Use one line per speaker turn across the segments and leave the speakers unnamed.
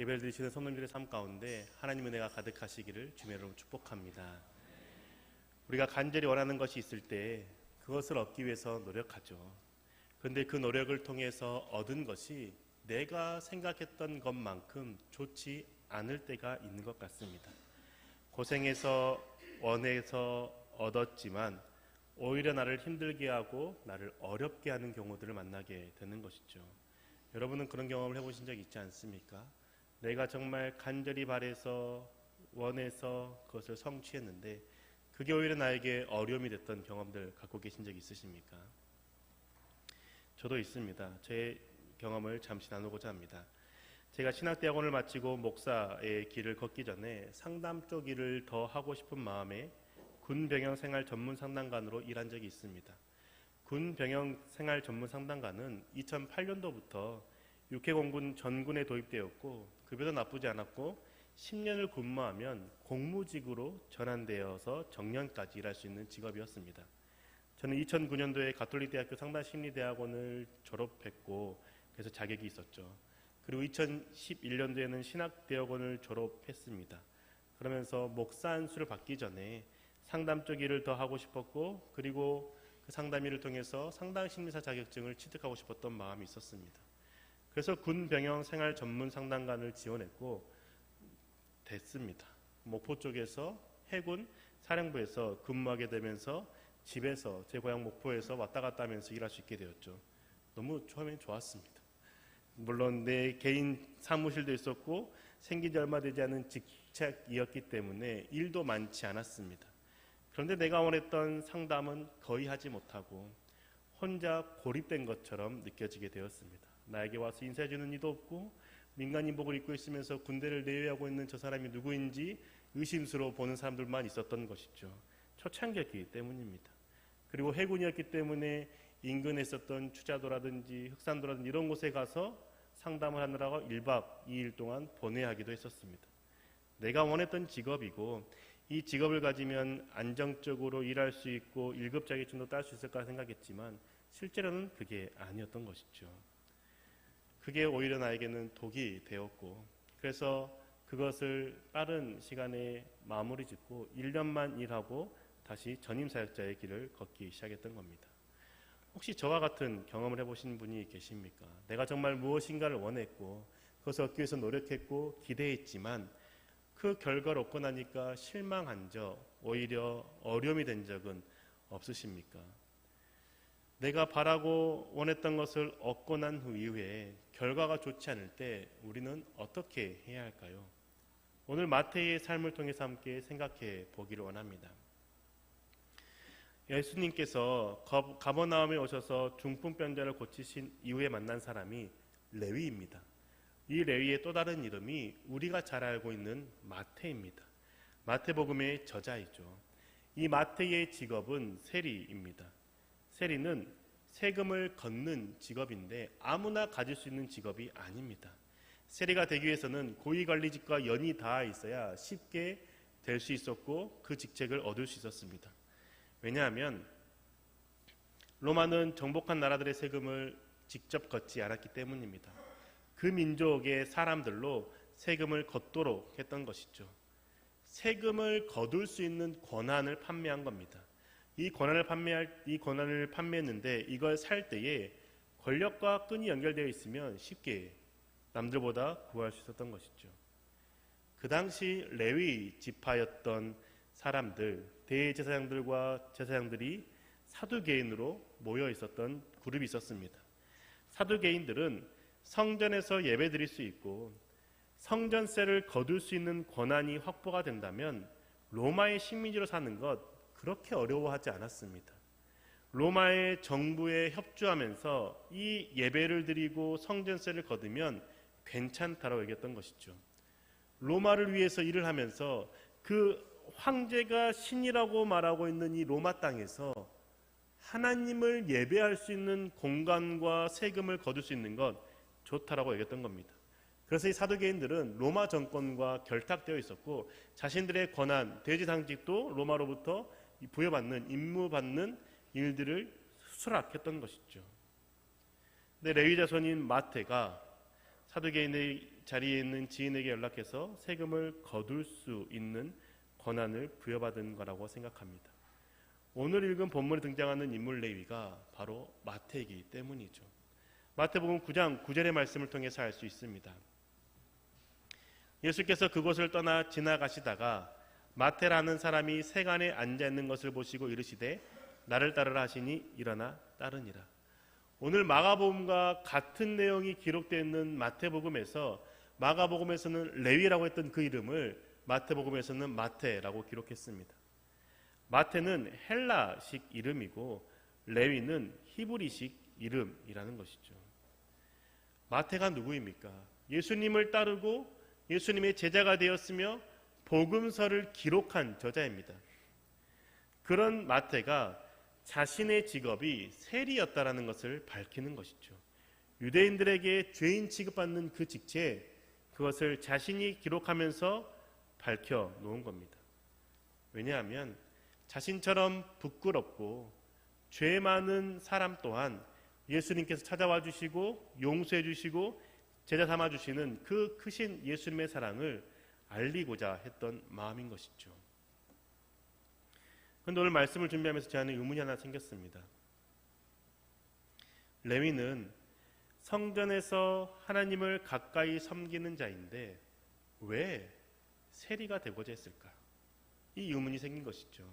예배를 드리시는 성도님들의 삶 가운데 하나님 은혜가 가득하시기를 주님의 이름으로 축복합니다. 우리가 간절히 원하는 것이 있을 때 그것을 얻기 위해서 노력하죠. 그런데 그 노력을 통해서 얻은 것이 내가 생각했던 것만큼 좋지 않을 때가 있는 것 같습니다. 고생해서 원해서 얻었지만 오히려 나를 힘들게 하고 나를 어렵게 하는 경우들을 만나게 되는 것이죠. 여러분은 그런 경험을 해보신 적 있지 않습니까? 내가 정말 간절히 바래서 원해서 그것을 성취했는데 그게 오히려 나에게 어려움이 됐던 경험들 갖고 계신 적 있으십니까? 저도 있습니다. 제 경험을 잠시 나누고자 합니다. 제가 신학대학원을 마치고 목사의 길을 걷기 전에 상담 쪽 일을 더 하고 싶은 마음에 군병영생활 전문 상담관으로 일한 적이 있습니다. 군병영생활 전문 상담관은 2008년도부터 육해공군 전군에 도입되었고 급여도 나쁘지 않았고 10년을 근무하면 공무직으로 전환되어서 정년까지 일할 수 있는 직업이었습니다. 저는 2009년도에 가톨릭대학교 상담심리대학원을 졸업했고 그래서 자격이 있었죠. 그리고 2011년도에는 신학대학원을 졸업했습니다. 그러면서 목사 안수를 받기 전에 상담 쪽 일을 더 하고 싶었고 그리고 그 상담 일을 통해서 상담심리사 자격증을 취득하고 싶었던 마음이 있었습니다. 그래서 군병영생활 전문 상담관을 지원했고 됐습니다. 목포 쪽에서 해군 사령부에서 근무하게 되면서 집에서 제 고향 목포에서 왔다 갔다 하면서 일할 수 있게 되었죠. 너무 처음엔 좋았습니다. 물론 내 개인 사무실도 있었고 생긴 지 얼마 되지 않은 직책이었기 때문에 일도 많지 않았습니다. 그런데 내가 원했던 상담은 거의 하지 못하고 혼자 고립된 것처럼 느껴지게 되었습니다. 나에게 와서 인사해주는 이도 없고 민간인복을 입고 있으면서 군대를 내외하고 있는 저 사람이 누구인지 의심스러워 보는 사람들만 있었던 것이죠. 초창기였기 때문입니다. 그리고 해군이었기 때문에 인근에 있었던 추자도라든지 흑산도라든지 이런 곳에 가서 상담을 하느라고 1박 2일 동안 보내야 하기도 했었습니다. 내가 원했던 직업이고 이 직업을 가지면 안정적으로 일할 수 있고 1급 자격증도 딸 수 있을까 생각했지만 실제로는 그게 아니었던 것이죠. 그게 오히려 나에게는 독이 되었고 그래서 그것을 빠른 시간에 마무리 짓고 1년만 일하고 다시 전임사역자의 길을 걷기 시작했던 겁니다. 혹시 저와 같은 경험을 해보신 분이 계십니까? 내가 정말 무엇인가를 원했고 그것을 얻기 위해서 노력했고 기대했지만 그 결과를 얻고 나니까 실망한 적, 오히려 어려움이 된 적은 없으십니까? 내가 바라고 원했던 것을 얻고 난 후 이후에 결과가 좋지 않을 때 우리는 어떻게 해야 할까요? 오늘 마태의 삶을 통해서 함께 생각해 보기를 원합니다. 예수님께서 가버나움에 오셔서 중풍병자를 고치신 이후에 만난 사람이 레위입니다. 이 레위의 또 다른 이름이 우리가 잘 알고 있는 마태입니다. 마태복음의 저자이죠. 이 마태의 직업은 세리입니다. 세리는 세금을 걷는 직업인데 아무나 가질 수 있는 직업이 아닙니다. 세리가 되기 위해서는 고위관리직과 연이 닿아 있어야 쉽게 될 수 있었고 그 직책을 얻을 수 있었습니다. 왜냐하면 로마는 정복한 나라들의 세금을 직접 걷지 않았기 때문입니다. 그 민족의 사람들로 세금을 걷도록 했던 것이죠. 세금을 거둘 수 있는 권한을 판매한 겁니다. 이 권한을 판매했는데 이걸 살 때에 권력과 끈이 연결되어 있으면 쉽게 남들보다 구할 수 있었던 것이죠. 그 당시 레위 지파였던 사람들, 대제사장들과 제사장들이 사두개인으로 모여 있었던 그룹이 있었습니다. 사두개인들은 성전에서 예배 드릴 수 있고 성전세를 거둘 수 있는 권한이 확보가 된다면 로마의 식민지로 사는 것 그렇게 어려워하지 않았습니다. 로마의 정부에 협조하면서 이 예배를 드리고 성전세를 거두면 괜찮다라고 얘기했던 것이죠. 로마를 위해서 일을 하면서 그 황제가 신이라고 말하고 있는 이 로마 땅에서 하나님을 예배할 수 있는 공간과 세금을 거둘 수 있는 것 좋다라고 얘기했던 겁니다. 그래서 이 사두개인들은 로마 정권과 결탁되어 있었고 자신들의 권한, 대제사장직도 로마로부터 부여받는, 임무받는 일들을 수락했던 것이죠. 근데 레위 자손인 마태가 사두개인의 자리에 있는 지인에게 연락해서 세금을 거둘 수 있는 권한을 부여받은 거라고 생각합니다. 오늘 읽은 본문에 등장하는 인물 레위가 바로 마태이기 때문이죠. 마태복음 9장 9절의 말씀을 통해서 알 수 있습니다. 예수께서 그곳을 떠나 지나가시다가 마태라는 사람이 세간에 앉아 있는 것을 보시고 이르시되 나를 따르라 하시니 일어나 따르니라. 오늘 마가복음과 같은 내용이 기록되어 있는 마태복음에서 마가복음에서는 레위라고 했던 그 이름을 마태복음에서는 마태라고 기록했습니다. 마태는 헬라식 이름이고 레위는 히브리식 이름이라는 것이죠. 마태가 누구입니까? 예수님을 따르고 예수님의 제자가 되었으며 복음서를 기록한 저자입니다. 그런 마태가 자신의 직업이 세리였다라는 것을 밝히는 것이죠. 유대인들에게 죄인 취급받는 그 직책, 그것을 자신이 기록하면서 밝혀 놓은 겁니다. 왜냐하면 자신처럼 부끄럽고 죄 많은 사람 또한 예수님께서 찾아와 주시고 용서해 주시고 제자 삼아 주시는 그 크신 예수님의 사랑을 알리고자 했던 마음인 것이죠. 그런데 오늘 말씀을 준비하면서 제 안에 의문이 하나 생겼습니다. 레위는 성전에서 하나님을 가까이 섬기는 자인데 왜 세리가 되고자 했을까? 이 의문이 생긴 것이죠.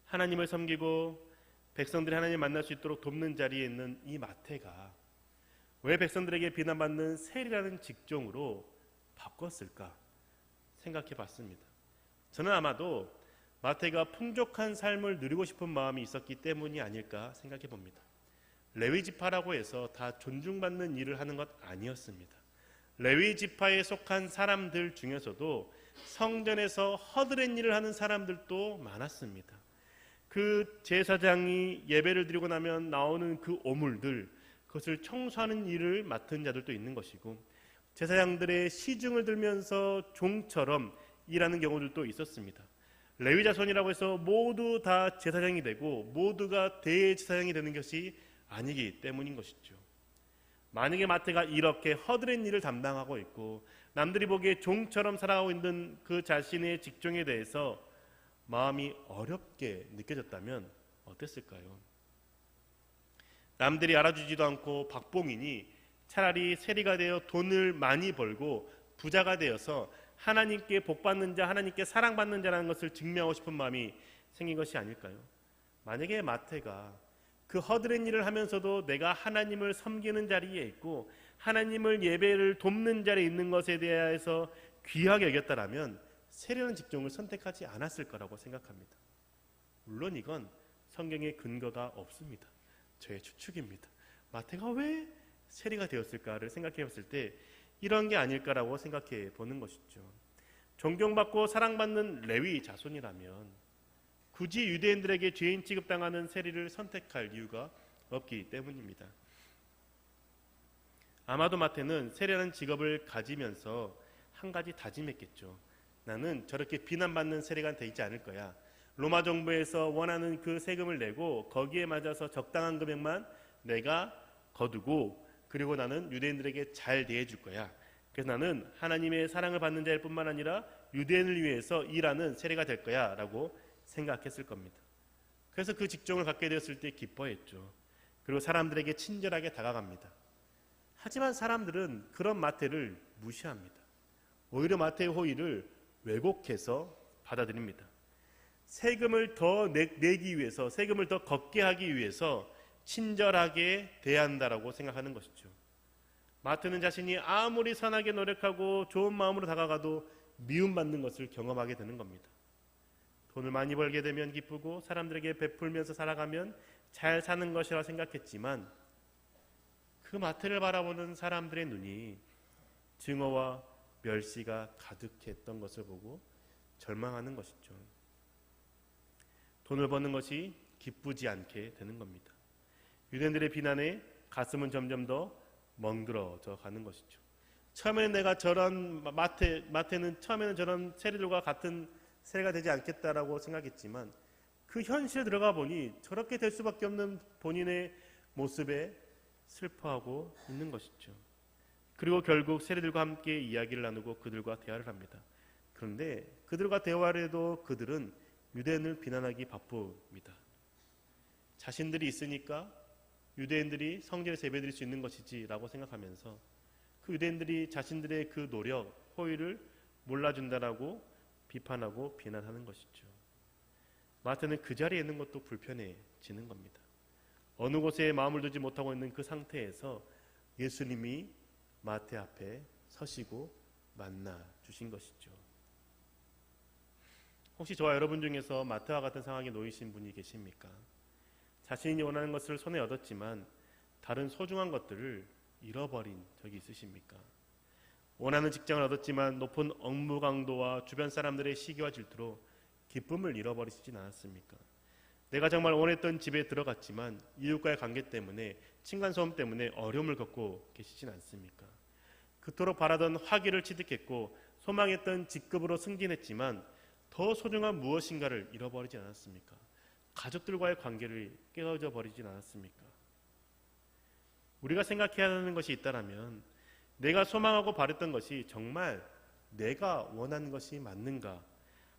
하나님을 섬기고 백성들이 하나님을 만날 수 있도록 돕는 자리에 있는 이 마태가 왜 백성들에게 비난받는 세리라는 직종으로 바꿨을까 생각해 봤습니다. 저는 아마도 마태가 풍족한 삶을 누리고 싶은 마음이 있었기 때문이 아닐까 생각해 봅니다. 레위 지파라고 해서 다 존중받는 일을 하는 것 아니었습니다. 레위 지파에 속한 사람들 중에서도 성전에서 허드렛 일을 하는 사람들도 많았습니다. 그 제사장이 예배를 드리고 나면 나오는 그 오물들, 그것을 청소하는 일을 맡은 자들도 있는 것이고 제사장들의 시중을 들면서 종처럼 일하는 경우들도 있었습니다. 레위 자손이라고 해서 모두 다 제사장이 되고 모두가 대제사장이 되는 것이 아니기 때문인 것이죠. 만약에 마태가 이렇게 허드렛 일을 담당하고 있고 남들이 보기에 종처럼 살아가고 있는 그 자신의 직종에 대해서 마음이 어렵게 느껴졌다면 어땠을까요? 남들이 알아주지도 않고 박봉인이 차라리 세리가 되어 돈을 많이 벌고 부자가 되어서 하나님께 복받는 자, 하나님께 사랑받는 자라는 것을 증명하고 싶은 마음이 생긴 것이 아닐까요? 만약에 마태가 그 허드렛 일을 하면서도 내가 하나님을 섬기는 자리에 있고 하나님을 예배를 돕는 자리에 있는 것에 대해서 귀하게 여겼다라면 세리라는 직종을 선택하지 않았을 거라고 생각합니다. 물론 이건 성경에 근거가 없습니다. 저의 추측입니다. 마태가 왜 세리가 되었을까를 생각해 봤을 때 이런 게 아닐까라고 생각해 보는 것이죠. 존경받고 사랑받는 레위 자손이라면 굳이 유대인들에게 죄인 취급당하는 세리를 선택할 이유가 없기 때문입니다. 아마도 마태는 세리라는 직업을 가지면서 한 가지 다짐했겠죠. 나는 저렇게 비난받는 세리가 되지 않을 거야. 로마 정부에서 원하는 그 세금을 내고 거기에 맞아서 적당한 금액만 내가 거두고 그리고 나는 유대인들에게 잘 대해줄 거야. 그래서 나는 하나님의 사랑을 받는 자일 뿐만 아니라 유대인을 위해서 일하는 세리가 될 거야 라고 생각했을 겁니다. 그래서 그 직종을 갖게 되었을 때 기뻐했죠. 그리고 사람들에게 친절하게 다가갑니다. 하지만 사람들은 그런 마태를 무시합니다. 오히려 마태의 호의를 왜곡해서 받아들입니다. 세금을 더 내기 위해서, 세금을 더 걷게 하기 위해서 친절하게 대한다라고 생각하는 것이죠. 마태는 자신이 아무리 선하게 노력하고 좋은 마음으로 다가가도 미움받는 것을 경험하게 되는 겁니다. 돈을 많이 벌게 되면 기쁘고 사람들에게 베풀면서 살아가면 잘 사는 것이라 생각했지만 그 마태를 바라보는 사람들의 눈이 증오와 멸시가 가득했던 것을 보고 절망하는 것이죠. 돈을 버는 것이 기쁘지 않게 되는 겁니다. 유대인들의 비난에 가슴은 점점 더 멍들어져 가는 것이죠. 처음에는 내가 저런 마태는 처음에는 저런 세리들과 같은 세리가 되지 않겠다라고 생각했지만 그 현실에 들어가 보니 저렇게 될 수밖에 없는 본인의 모습에 슬퍼하고 있는 것이죠. 그리고 결국 세리들과 함께 이야기를 나누고 그들과 대화를 합니다. 그런데 그들과 대화를 해도 그들은 유대인을 비난하기 바쁩니다. 자신들이 있으니까 유대인들이 성전에서 예배드릴 수 있는 것이지 라고 생각하면서 그 유대인들이 자신들의 그 노력, 호의를 몰라준다라고 비판하고 비난하는 것이죠. 마태는 그 자리에 있는 것도 불편해지는 겁니다. 어느 곳에 마음을 두지 못하고 있는 그 상태에서 예수님이 마태 앞에 서시고 만나 주신 것이죠. 혹시 저와 여러분 중에서 마태와 같은 상황에 놓이신 분이 계십니까? 자신이 원하는 것을 손에 얻었지만 다른 소중한 것들을 잃어버린 적이 있으십니까? 원하는 직장을 얻었지만 높은 업무 강도와 주변 사람들의 시기와 질투로 기쁨을 잃어버리시진 않았습니까? 내가 정말 원했던 집에 들어갔지만 이웃과의 관계 때문에 층간소음 때문에 어려움을 겪고 계시진 않습니까? 그토록 바라던 화기를 취득했고 소망했던 직급으로 승진했지만 더 소중한 무엇인가를 잃어버리지 않았습니까? 가족들과의 관계를 깨어져 버리진 않았습니까? 우리가 생각해야 하는 것이 있다면 내가 소망하고 바랬던 것이 정말 내가 원하는 것이 맞는가?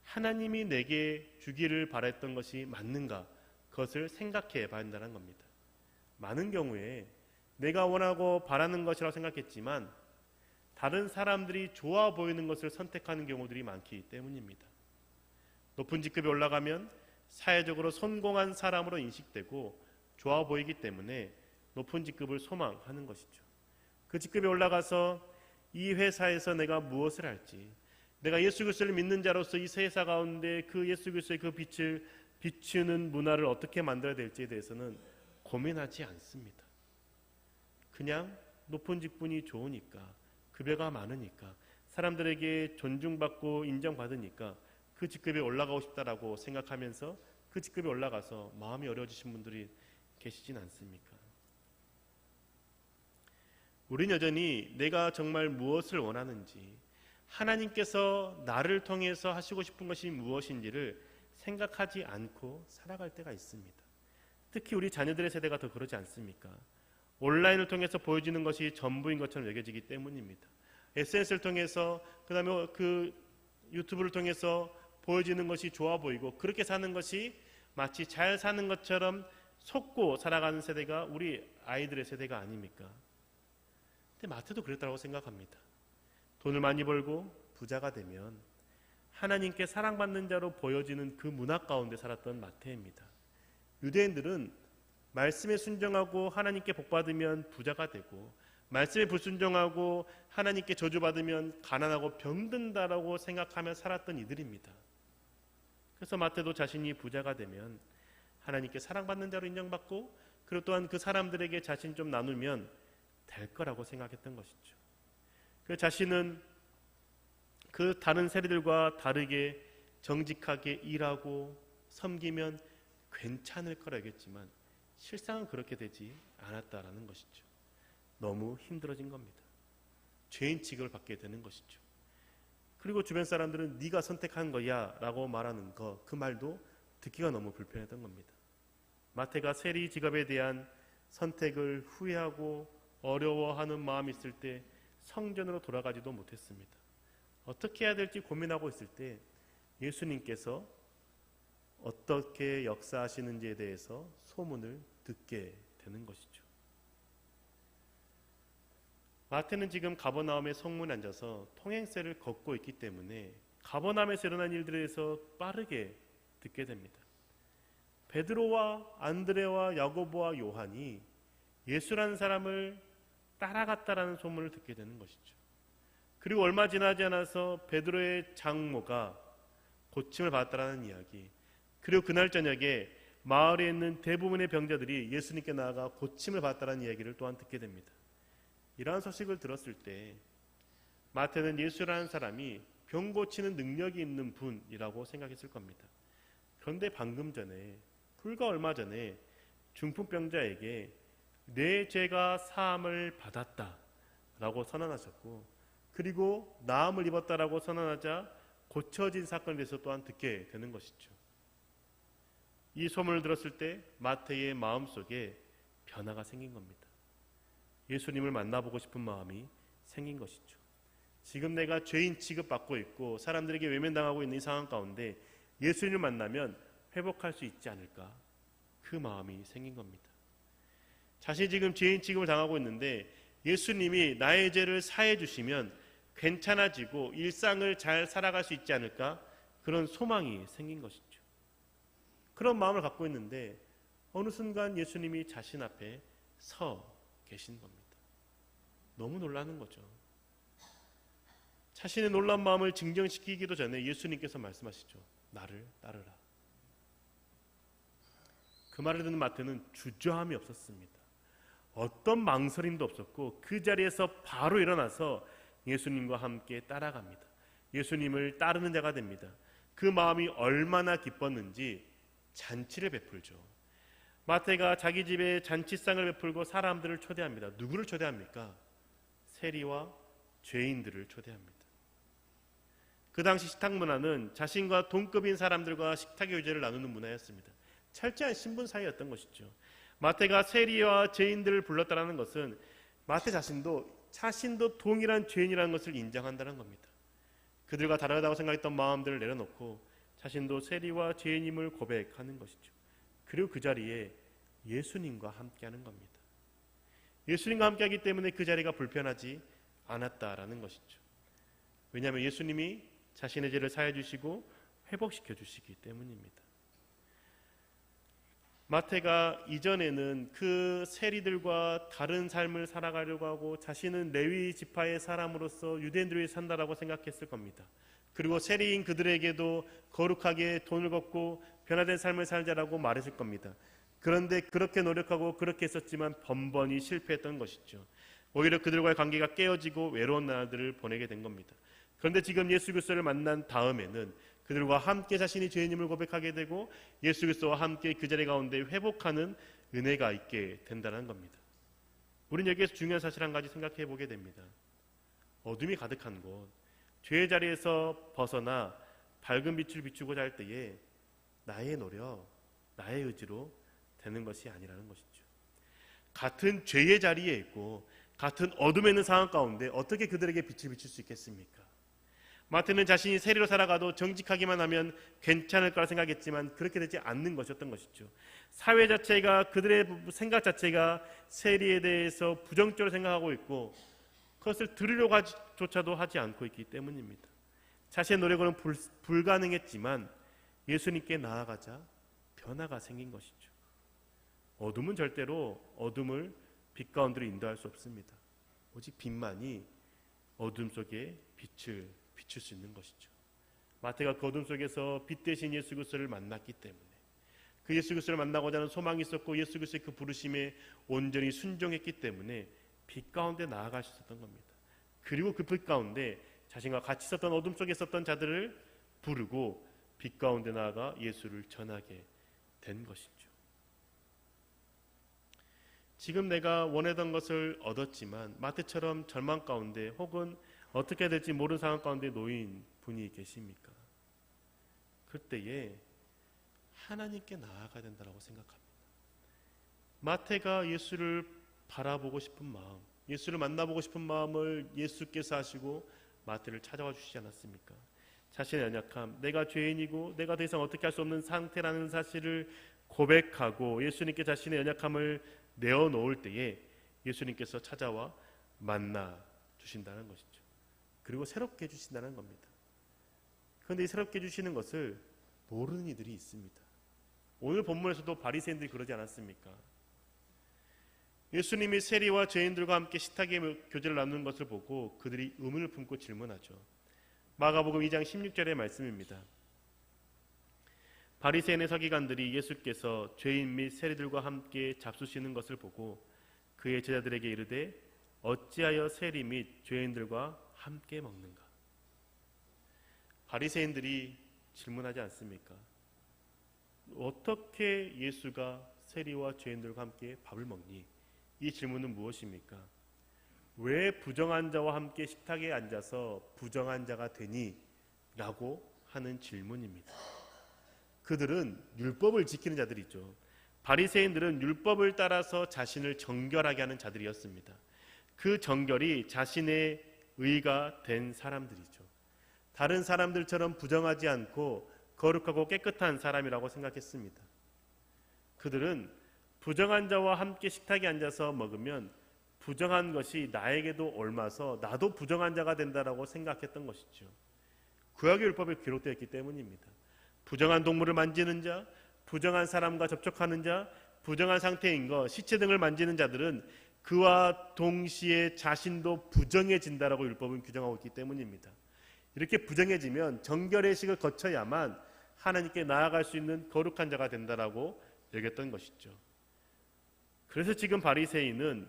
하나님이 내게 주기를 바랬던 것이 맞는가? 그것을 생각해 봐야 한다는 겁니다. 많은 경우에 내가 원하고 바라는 것이라고 생각했지만 다른 사람들이 좋아 보이는 것을 선택하는 경우들이 많기 때문입니다. 높은 직급에 올라가면 사회적으로 성공한 사람으로 인식되고 좋아 보이기 때문에 높은 직급을 소망하는 것이죠. 그 직급에 올라가서 이 회사에서 내가 무엇을 할지, 내가 예수 그리스도를 믿는 자로서 이 세사 가운데 그 예수 그리스도의 그 빛을 비추는 문화를 어떻게 만들어야 될지에 대해서는 고민하지 않습니다. 그냥 높은 직분이 좋으니까, 급여가 많으니까, 사람들에게 존중받고 인정받으니까 그 직급에 올라가고 싶다라고 생각하면서 그 직급에 올라가서 마음이 어려워지신 분들이 계시진 않습니까? 우리는 여전히 내가 정말 무엇을 원하는지, 하나님께서 나를 통해서 하시고 싶은 것이 무엇인지를 생각하지 않고 살아갈 때가 있습니다. 특히 우리 자녀들의 세대가 더 그러지 않습니까? 온라인을 통해서 보여지는 것이 전부인 것처럼 여겨지기 때문입니다. SNS를 통해서, 그 다음에 그 유튜브를 통해서 보여지는 것이 좋아 보이고 그렇게 사는 것이 마치 잘 사는 것처럼 속고 살아가는 세대가 우리 아이들의 세대가 아닙니까? 근데 마태도 그랬다고 생각합니다. 돈을 많이 벌고 부자가 되면 하나님께 사랑받는 자로 보여지는 그 문화 가운데 살았던 마태입니다. 유대인들은 말씀에 순종하고 하나님께 복받으면 부자가 되고 말씀에 불순종하고 하나님께 저주받으면 가난하고 병든다라고 생각하며 살았던 이들입니다. 그래서 마태도 자신이 부자가 되면 하나님께 사랑받는 자로 인정받고 그리고 또한 그 사람들에게 자신 좀 나누면 될 거라고 생각했던 것이죠. 그 자신은 그 다른 세리들과 다르게 정직하게 일하고 섬기면 괜찮을 거라 알겠지만 실상은 그렇게 되지 않았다라는 것이죠. 너무 힘들어진 겁니다. 죄인 취급을 받게 되는 것이죠. 그리고 주변 사람들은 네가 선택한 거야 라고 말하는 그 말도 듣기가 너무 불편했던 겁니다. 마태가 세리 직업에 대한 선택을 후회하고 어려워하는 마음이 있을 때 성전으로 돌아가지도 못했습니다. 어떻게 해야 될지 고민하고 있을 때 예수님께서 어떻게 역사하시는지에 대해서 소문을 듣게 되는 것이죠. 마태는 지금 가버나움의 성문에 앉아서 통행세를 걷고 있기 때문에 가버나움에서 일어난 일들에 대해서 빠르게 듣게 됩니다. 베드로와 안드레와 야고보와 요한이 예수라는 사람을 따라갔다라는 소문을 듣게 되는 것이죠. 그리고 얼마 지나지 않아서 베드로의 장모가 고침을 받았다라는 이야기, 그리고 그날 저녁에 마을에 있는 대부분의 병자들이 예수님께 나아가 고침을 받았다라는 이야기를 또한 듣게 됩니다. 이러한 소식을 들었을 때 마태는 예수라는 사람이 병 고치는 능력이 있는 분이라고 생각했을 겁니다. 그런데 방금 전에, 불과 얼마 전에 중풍병자에게 내 죄가 사함을 받았다라고 선언하셨고 그리고 나음을 입었다라고 선언하자 고쳐진 사건에 대해서 또한 듣게 되는 것이죠. 이 소문을 들었을 때 마태의 마음속에 변화가 생긴 겁니다. 예수님을 만나보고 싶은 마음이 생긴 것이죠. 지금 내가 죄인 취급받고 있고 사람들에게 외면당하고 있는 이 상황 가운데 예수님을 만나면 회복할 수 있지 않을까, 그 마음이 생긴 겁니다. 자신이 지금 죄인 취급을 당하고 있는데 예수님이 나의 죄를 사해 주시면 괜찮아지고 일상을 잘 살아갈 수 있지 않을까, 그런 소망이 생긴 것이죠. 그런 마음을 갖고 있는데 어느 순간 예수님이 자신 앞에 서 계신 겁니다. 너무 놀라는 거죠. 자신의 놀란 마음을 증정시키기도 전에 예수님께서 말씀하시죠. 나를 따르라. 그 말을 듣는 마태는 주저함이 없었습니다. 어떤 망설임도 없었고 그 자리에서 바로 일어나서 예수님과 함께 따라갑니다. 예수님을 따르는 자가 됩니다. 그 마음이 얼마나 기뻤는지 잔치를 베풀죠. 마태가 자기 집에 잔치상을 베풀고 사람들을 초대합니다. 누구를 초대합니까? 세리와 죄인들을 초대합니다. 그 당시 식탁 문화는 자신과 동급인 사람들과 식탁의 의제를 나누는 문화였습니다. 철저한 신분 사이였던 것이죠. 마태가 세리와 죄인들을 불렀다는 것은 마태 자신도 동일한 죄인이라는 것을 인정한다는 겁니다. 그들과 다르다고 생각했던 마음들을 내려놓고 자신도 세리와 죄인임을 고백하는 것이죠. 그리고 그 자리에 예수님과 함께하는 겁니다. 예수님과 함께하기 때문에 그 자리가 불편하지 않았다라는 것이죠. 왜냐하면 예수님이 자신의 죄를 사해 주시고 회복시켜 주시기 때문입니다. 마태가 이전에는 그 세리들과 다른 삶을 살아가려고 하고 자신은 레위 지파의 사람으로서 유대인들 위해 산다라고 생각했을 겁니다. 그리고 세리인 그들에게도 거룩하게 돈을 걷고 변화된 삶을 살자라고 말했을 겁니다. 그런데 그렇게 노력하고 그렇게 했었지만 번번이 실패했던 것이죠. 오히려 그들과의 관계가 깨어지고 외로운 날들을 보내게 된 겁니다. 그런데 지금 예수 그리스도를 만난 다음에는 그들과 함께 자신이 죄인임을 고백하게 되고 예수 그리스도와 함께 그 자리 가운데 회복하는 은혜가 있게 된다는 겁니다. 우리는 여기에서 중요한 사실 한 가지 생각해 보게 됩니다. 어둠이 가득한 곳, 죄의 자리에서 벗어나 밝은 빛을 비추고자 할 때에 나의 노력, 나의 의지로 되는 것이 아니라는 것이죠. 같은 죄의 자리에 있고 같은 어둠에 있는 상황 가운데 어떻게 그들에게 빛을 비출 수 있겠습니까? 마태는 자신이 세리로 살아가도 정직하기만 하면 괜찮을 거라 생각했지만 그렇게 되지 않는 것이었던 것이죠. 사회 자체가, 그들의 생각 자체가 세리에 대해서 부정적으로 생각하고 있고 그것을 들으려고 조차도 하지 않고 있기 때문입니다. 자신의 노력으로는 불가능했지만 예수님께 나아가자 변화가 생긴 것이죠. 어둠은 절대로 어둠을 빛 가운데로 인도할 수 없습니다. 오직 빛만이 어둠 속에 빛을 비출 수 있는 것이죠. 마태가 그 어둠 속에서 빛 대신 예수 그리스도를 만났기 때문에, 그 예수 그리스도를 만나고자 하는 소망이 있었고 예수 그리스도의 그 부르심에 온전히 순종했기 때문에 빛 가운데 나아갈 수 있었던 겁니다. 그리고 그 빛 가운데 자신과 같이 있었던 어둠 속에 있었던 자들을 부르고 빛 가운데 나아가 예수를 전하게 된 것이죠. 지금 내가 원하던 것을 얻었지만 마태처럼 절망 가운데 혹은 어떻게 될지 모르는 상황 가운데 놓인 분이 계십니까? 그때에 하나님께 나아가야 된다고 생각합니다. 마태가 예수를 바라보고 싶은 마음, 예수를 만나보고 싶은 마음을 예수께서 하시고 마태를 찾아와 주시지 않았습니까? 자신의 연약함, 내가 죄인이고 내가 더 이상 어떻게 할 수 없는 상태라는 사실을 고백하고 예수님께 자신의 연약함을 내어놓을 때에 예수님께서 찾아와 만나 주신다는 것이죠. 그리고 새롭게 해주신다는 겁니다. 그런데 이 새롭게 해주시는 것을 모르는 이들이 있습니다. 오늘 본문에서도 바리새인들이 그러지 않았습니까? 예수님이 세리와 죄인들과 함께 식탁의 교제를 나누는 것을 보고 그들이 의문을 품고 질문하죠. 마가복음 2장 16절의 말씀입니다. 바리새인의 서기관들이 예수께서 죄인 및 세리들과 함께 잡수시는 것을 보고 그의 제자들에게 이르되 어찌하여 세리 및 죄인들과 함께 먹는가? 바리새인들이 질문하지 않습니까? 어떻게 예수가 세리와 죄인들과 함께 밥을 먹니? 이 질문은 무엇입니까? 왜 부정한 자와 함께 식탁에 앉아서 부정한 자가 되니? 라고 하는 질문입니다. 그들은 율법을 지키는 자들이죠. 바리새인들은 율법을 따라서 자신을 정결하게 하는 자들이었습니다. 그 정결이 자신의 의가 된 사람들이죠. 다른 사람들처럼 부정하지 않고 거룩하고 깨끗한 사람이라고 생각했습니다. 그들은 부정한 자와 함께 식탁에 앉아서 먹으면 부정한 것이 나에게도 옮아서 나도 부정한 자가 된다라고 생각했던 것이죠. 구약의 율법에 기록되어 있기 때문입니다. 부정한 동물을 만지는 자, 부정한 사람과 접촉하는 자, 부정한 상태인 것, 시체 등을 만지는 자들은 그와 동시에 자신도 부정해진다라고 율법은 규정하고 있기 때문입니다. 이렇게 부정해지면 정결의 식을 거쳐야만 하나님께 나아갈 수 있는 거룩한 자가 된다라고 여겼던 것이죠. 그래서 지금 바리새인은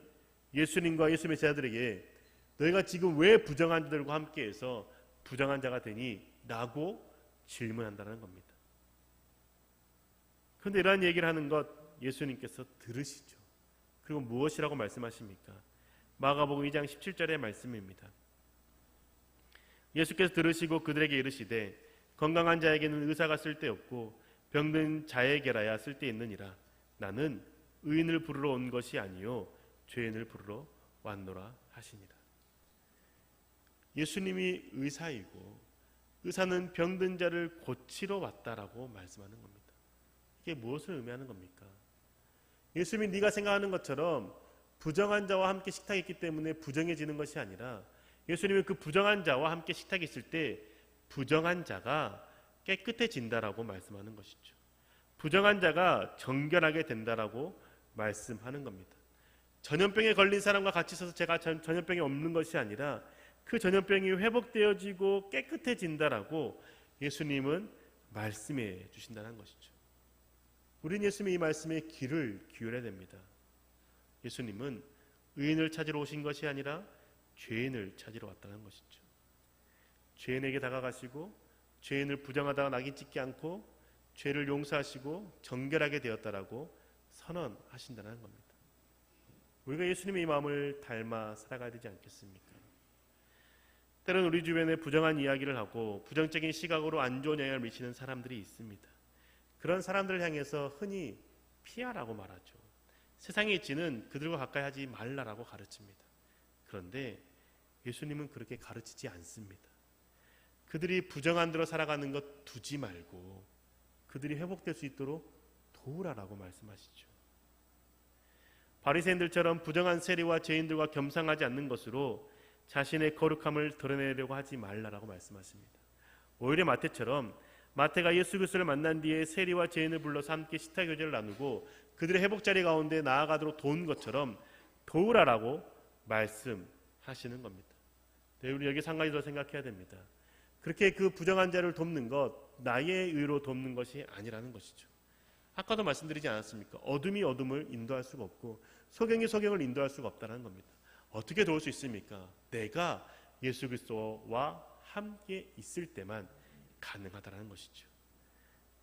예수님과 예수님의 제자들에게 너희가 지금 왜 부정한 자들과 함께해서 부정한 자가 되니? 라고 질문한다는 겁니다. 그런데 이러한 얘기를 하는 것 예수님께서 들으시죠. 그리고 무엇이라고 말씀하십니까? 마가복음 2장 17절의 말씀입니다. 예수께서 들으시고 그들에게 이르시되 건강한 자에게는 의사가 쓸데없고 병든 자에게라야 쓸데있느니라. 나는 의인을 부르러 온 것이 아니요 죄인을 부르러 왔노라 하시니라. 예수님이 의사이고 의사는 병든 자를 고치러 왔다라고 말씀하는 겁니다. 이게 무엇을 의미하는 겁니까? 예수님이 네가 생각하는 것처럼 부정한 자와 함께 식탁에 있기 때문에 부정해지는 것이 아니라 예수님은 그 부정한 자와 함께 식탁에 있을 때 부정한 자가 깨끗해진다라고 말씀하는 것이죠. 부정한 자가 정결하게 된다라고 말씀하는 겁니다. 전염병에 걸린 사람과 같이 있어서 제가 전염병이 없는 것이 아니라 그 전염병이 회복되어지고 깨끗해진다라고 예수님은 말씀해 주신다는 것이죠. 우리는 예수님의 이 말씀에 귀를 기울여야 됩니다. 예수님은 의인을 찾으러 오신 것이 아니라 죄인을 찾으러 왔다는 것이죠. 죄인에게 다가가시고 죄인을 부정하다가 낙인 찍지 않고 죄를 용서하시고 정결하게 되었다라고 선언하신다는 겁니다. 우리가 예수님의 이 마음을 닮아 살아가야 되지 않겠습니까? 때로는 우리 주변에 부정한 이야기를 하고 부정적인 시각으로 안 좋은 영향을 미치는 사람들이 있습니다. 그런 사람들을 향해서 흔히 피하라고 말하죠. 세상의 이치는 그들과 가까이 하지 말라라고 가르칩니다. 그런데 예수님은 그렇게 가르치지 않습니다. 그들이 부정한 대로 살아가는 것 두지 말고 그들이 회복될 수 있도록 도우라라고 말씀하시죠. 바리새인들처럼 부정한 세리와 죄인들과 겸상하지 않는 것으로 자신의 거룩함을 드러내려고 하지 말라라고 말씀하십니다. 오히려 마태처럼 마태가 예수 그리스도를 만난 뒤에 세리와 죄인을 불러서 함께 식탁 교제를 나누고 그들의 회복자리 가운데 나아가도록 도운 것처럼 도우라라고 말씀하시는 겁니다. 네, 우리 여기서 한 가지 더 생각해야 됩니다. 그렇게 그 부정한 자를 돕는 것 나의 의로 돕는 것이 아니라는 것이죠. 아까도 말씀드리지 않았습니까? 어둠이 어둠을 인도할 수가 없고 소경이 소경을 인도할 수가 없다는 겁니다. 어떻게 도울 수 있습니까? 내가 예수 그리스도와 함께 있을 때만 가능하다는 것이죠.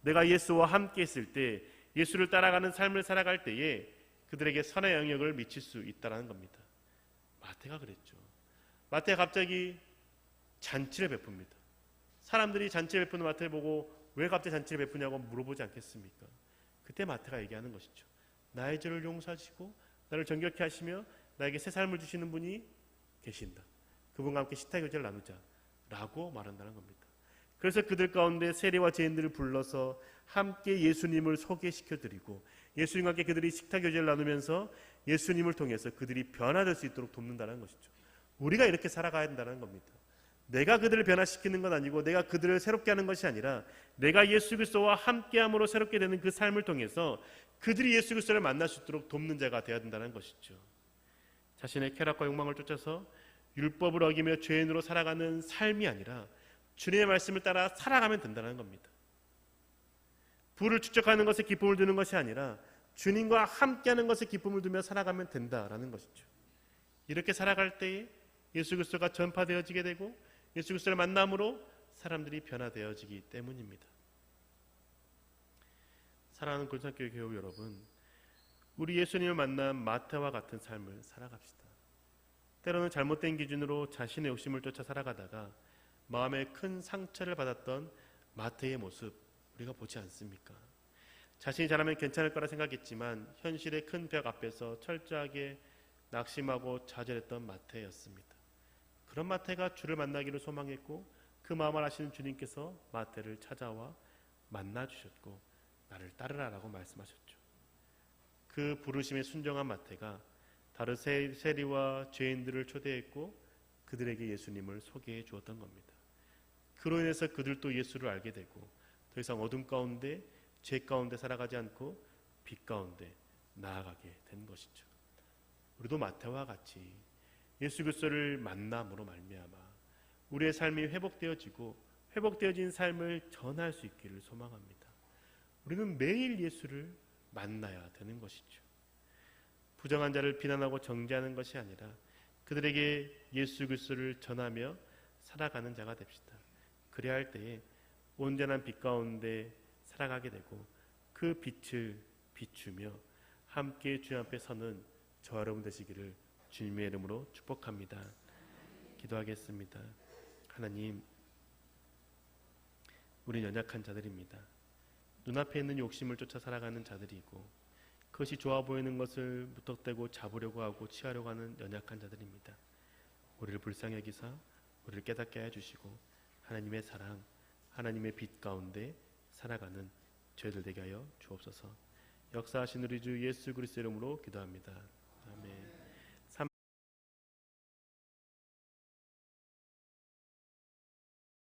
내가 예수와 함께 있을 때 예수를 따라가는 삶을 살아갈 때에 그들에게 선의 영향을 미칠 수 있다는 겁니다. 마태가 그랬죠. 마태가 갑자기 잔치를 베풉니다. 사람들이 잔치를 베푸는 마태를 보고 왜 갑자기 잔치를 베푸냐고 물어보지 않겠습니까? 그때 마태가 얘기하는 것이죠. 나의 죄를 용서하시고 나를 정결케 하시며 나에게 새 삶을 주시는 분이 계신다. 그분과 함께 식탁 교제를 나누자 라고 말한다는 겁니다. 그래서 그들 가운데 세리와 죄인들을 불러서 함께 예수님을 소개시켜드리고 예수님과 함께 그들이 식탁 교제를 나누면서 예수님을 통해서 그들이 변화될 수 있도록 돕는다는 것이죠. 우리가 이렇게 살아가야 된다는 겁니다. 내가 그들을 변화시키는 건 아니고 내가 그들을 새롭게 하는 것이 아니라 내가 예수 그리스도와 함께함으로 새롭게 되는 그 삶을 통해서 그들이 예수 그리스도를 만날 수 있도록 돕는 자가 되어야 된다는 것이죠. 자신의 쾌락과 욕망을 쫓아서 율법을 어기며 죄인으로 살아가는 삶이 아니라 주님의 말씀을 따라 살아가면 된다는 겁니다. 부를 축적하는 것에 기쁨을 두는 것이 아니라 주님과 함께하는 것에 기쁨을 두며 살아가면 된다라는 것이죠. 이렇게 살아갈 때에 예수 그리스도가 전파되어지게 되고 예수 그리스도를 만남으로 사람들이 변화되어지기 때문입니다. 사랑하는 고린도교회 교우 여러분, 우리 예수님을 만난 마태와 같은 삶을 살아갑시다. 때로는 잘못된 기준으로 자신의 욕심을 쫓아 살아가다가 마음에 큰 상처를 받았던 마태의 모습 우리가 보지 않습니까? 자신이 잘하면 괜찮을 거라 생각했지만 현실의 큰 벽 앞에서 철저하게 낙심하고 좌절했던 마태였습니다. 그런 마태가 주를 만나기를 소망했고 그 마음을 아시는 주님께서 마태를 찾아와 만나주셨고 나를 따르라라고 말씀하셨죠. 그 부르심에 순종한 마태가 다른 세리와 죄인들을 초대했고 그들에게 예수님을 소개해 주었던 겁니다. 그로 인해서 그들도 예수를 알게 되고 더 이상 어둠 가운데 죄 가운데 살아가지 않고 빛 가운데 나아가게 된 것이죠. 우리도 마태와 같이 예수 그리스도를 만남으로 말미암아 우리의 삶이 회복되어지고 회복되어진 삶을 전할 수 있기를 소망합니다. 우리는 매일 예수를 만나야 되는 것이죠. 부정한 자를 비난하고 정죄하는 것이 아니라 그들에게 예수 그리스도를 전하며 살아가는 자가 됩시다. 그래야 할 때에 온전한 빛 가운데 살아가게 되고 그 빛을 비추며 함께 주님 앞에 서는 저와 여러분 되시기를 주님의 이름으로 축복합니다. 기도하겠습니다. 하나님, 우린 연약한 자들입니다. 눈앞에 있는 욕심을 쫓아 살아가는 자들이고 그것이 좋아 보이는 것을 무턱대고 잡으려고 하고 취하려고 하는 연약한 자들입니다. 우리를 불쌍히 여기사 우리를 깨닫게 해주시고 하나님의 사랑, 하나님의 빛 가운데 살아가는 저희들 되게 하여 주옵소서. 역사하신 우리 주 예수 그리스도 이름으로 기도합니다.